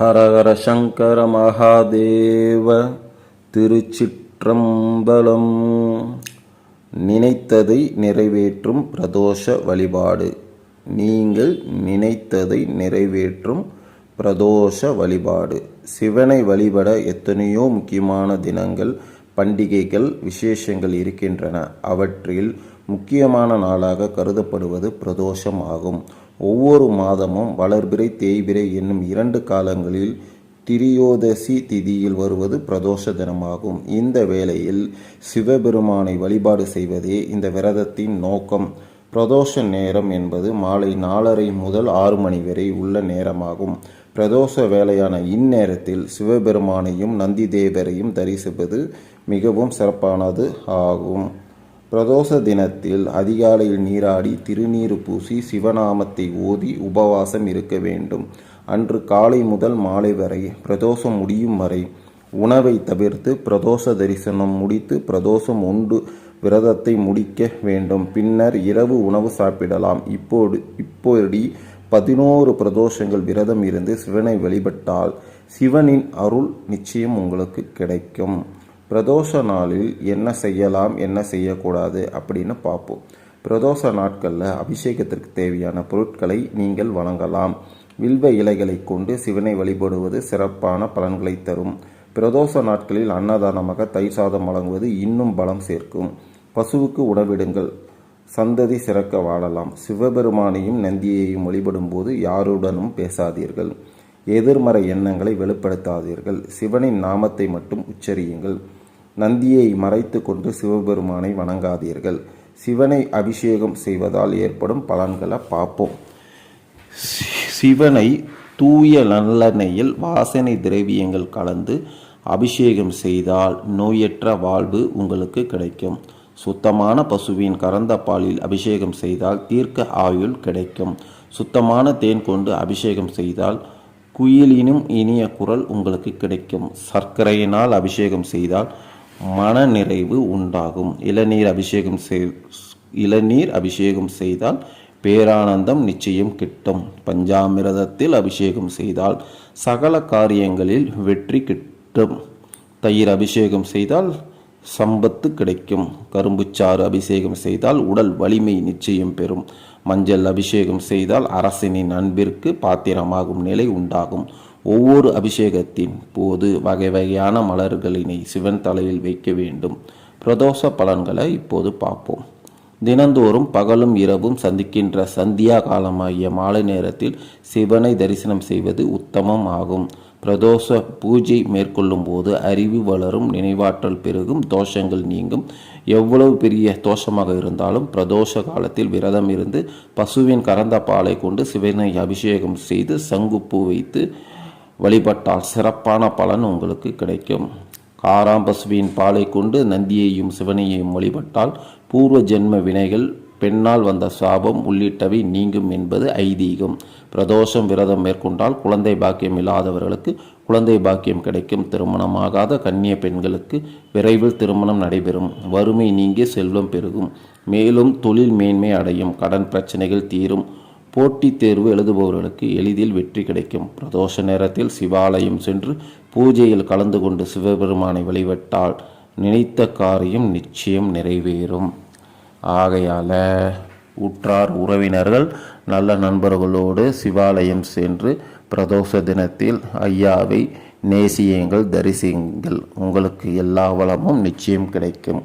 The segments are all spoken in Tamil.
ஹரஹர சங்கர மகாதேவ. திருச்சிற்றம்பலம். நினைத்ததை நிறைவேற்றும் பிரதோஷ வழிபாடு. நீங்கள் நினைத்ததை நிறைவேற்றும் பிரதோஷ வழிபாடு. சிவனை வழிபட எத்தனையோ முக்கியமான தினங்கள், பண்டிகைகள், விசேஷங்கள் இருக்கின்றன. அவற்றில் முக்கியமான நாளாக கருதப்படுவது பிரதோஷம் ஆகும். ஒவ்வொரு மாதமும் வளர்பிறை தேய்பிறை என்னும் 2 காலங்களில் திரியோதசி திதியில் வருவது பிரதோஷ தினமாகும். இந்த வேளையில் சிவபெருமானை வழிபாடு செய்வதே இந்த விரதத்தின் நோக்கம். பிரதோஷ நேரம் என்பது மாலை 4:30 முதல் 6 மணி வரை உள்ள நேரமாகும். பிரதோஷ வேளையான இந்நேரத்தில் சிவபெருமானையும் நந்தி தேவரையும் தரிசிப்பது மிகவும் சிறப்பானது ஆகும். பிரதோஷ தினத்தில் அதிகாலையில் நீராடி திருநீறு பூசி சிவநாமத்தை ஓதி உபவாசம் இருக்க வேண்டும். அன்று காலை முதல் மாலை வரை பிரதோஷம் முடியும் வரை உணவை தவிர்த்து பிரதோஷ தரிசனம் முடித்து பிரதோஷம் உண்டு விரதத்தை முடிக்க வேண்டும். பின்னர் இரவு உணவு சாப்பிடலாம். இப்போது 11 பிரதோஷங்கள் விரதம் இருந்து சிவனை வழிபட்டால் சிவனின் அருள் நிச்சயம் உங்களுக்கு கிடைக்கும். பிரதோஷ நாளில் என்ன செய்யலாம், என்ன செய்யக்கூடாது அப்படின்னு பார்ப்போம். பிரதோஷ நாட்களில் அபிஷேகத்திற்கு தேவையான பொருட்களை நீங்கள் வழங்கலாம். வில்வ இலைகளை கொண்டு சிவனை வழிபடுவது சிறப்பான பலன்களை தரும். பிரதோஷ நாட்களில் அன்னதானமாக தயிர் சாதம் வழங்குவது இன்னும் பலம் சேர்க்கும். பசுவுக்கு உணவிடுங்கள், சந்ததி சிறக்க வாழலாம். சிவபெருமானையும் நந்தியையும் வழிபடும் போது யாருடனும் பேசாதீர்கள். எதிர்மறை எண்ணங்களை வெளிப்படுத்தாதீர்கள். சிவனின் நாமத்தை மட்டும் உச்சரியுங்கள். நந்தியை மறைத்து கொண்டு சிவபெருமானை வணங்காதீர்கள். சிவனை அபிஷேகம் செய்வதால் ஏற்படும் பலன்களை பார்ப்போம். சிவனை தூய நல்லெண்ணெயில் வாசனை திரவியங்கள் கலந்து அபிஷேகம் செய்தால் நோயற்ற வாழ்வு உங்களுக்கு கிடைக்கும். சுத்தமான பசுவின் கறந்த பாலில் அபிஷேகம் செய்தால் தீர்க்க ஆயுள் கிடைக்கும். சுத்தமான தேன் கொண்டு அபிஷேகம் செய்தால் குயிலினும் இனிய குரல் உங்களுக்கு கிடைக்கும். சர்க்கரையினால் அபிஷேகம் செய்தால் மன நிறைவு உண்டாகும். இளநீர் அபிஷேகம் செய்தால் பேரானந்தம் நிச்சயம் கிட்டும். பஞ்சாமிரதத்தில் அபிஷேகம் செய்தால் சகல காரியங்களில் வெற்றி கிட்டும். தயிர் அபிஷேகம் செய்தால் சம்பத்து கிடைக்கும். கரும்புச்சாறு அபிஷேகம் செய்தால் உடல் வலிமை நிச்சயம் பெறும். மஞ்சள் அபிஷேகம் செய்தால் அரசனின் அன்பிற்கு பாத்திரமாகும் நிலை உண்டாகும். ஒவ்வொரு அபிஷேகத்தின் போது வகை வகையான மலர்களினை சிவன் தலையில் வைக்க வேண்டும். பிரதோஷ பலன்களை இப்போது பார்ப்போம். தினந்தோறும் பகலும் இரவும் சந்திக்கின்ற சந்தியா காலமாகிய மாலை நேரத்தில் சிவனை தரிசனம் செய்வது உத்தமம் ஆகும். பிரதோஷ பூஜை மேற்கொள்ளும் போது அறிவு வளரும், நினைவாற்றல் பெருகும், தோஷங்கள் நீங்கும். எவ்வளவு பெரிய தோஷமாக இருந்தாலும் பிரதோஷ காலத்தில் விரதம் இருந்து பசுவின் கறந்த பாலை கொண்டு சிவனை அபிஷேகம் செய்து சங்குப்பூ வைத்து வழிபட்டால் சிறப்பான பலன் உங்களுக்கு கிடைக்கும். காராம் பசுவின் பாலை கொண்டு நந்தியையும் சிவனையும் வழிபட்டால் பூர்வ ஜென்ம வினைகள், பெண்ணால் வந்த சாபம் உள்ளிட்டவை நீங்கும் என்பது ஐதீகம். பிரதோஷம் விரதம் மேற்கொண்டால் குழந்தை பாக்கியம் இல்லாதவர்களுக்கு குழந்தை பாக்கியம் கிடைக்கும். திருமணமாகாத கன்னிய பெண்களுக்கு விரைவில் திருமணம் நடைபெறும். வறுமை நீங்கி செல்வம் பெருகும். மேலும் தொழில் மேன்மை அடையும். கடன் பிரச்சனைகள் தீரும். போட்டித் தேர்வு எழுதுபவர்களுக்கு எளிதில் வெற்றி கிடைக்கும். பிரதோஷ நேரத்தில் சிவாலயம் சென்று பூஜையில் கலந்து கொண்டு சிவபெருமானை வழிபட்டால் நினைத்த காரியம் நிச்சயம் நிறைவேறும். ஆகையால் உற்றார் உறவினர்கள் நல்ல நண்பர்களோடு சிவாலயம் சென்று பிரதோஷ தினத்தில் ஐயாவை நேசியுங்கள், தரிசியுங்கள். உங்களுக்கு எல்லா வளமும் நிச்சயம் கிடைக்கும்.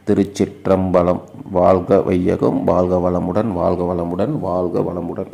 திருச்சிற்றம்பலம். வாழ்க வையகம், வாழ்க வளமுடன், வாழ்க வளமுடன், வாழ்க வளமுடன்.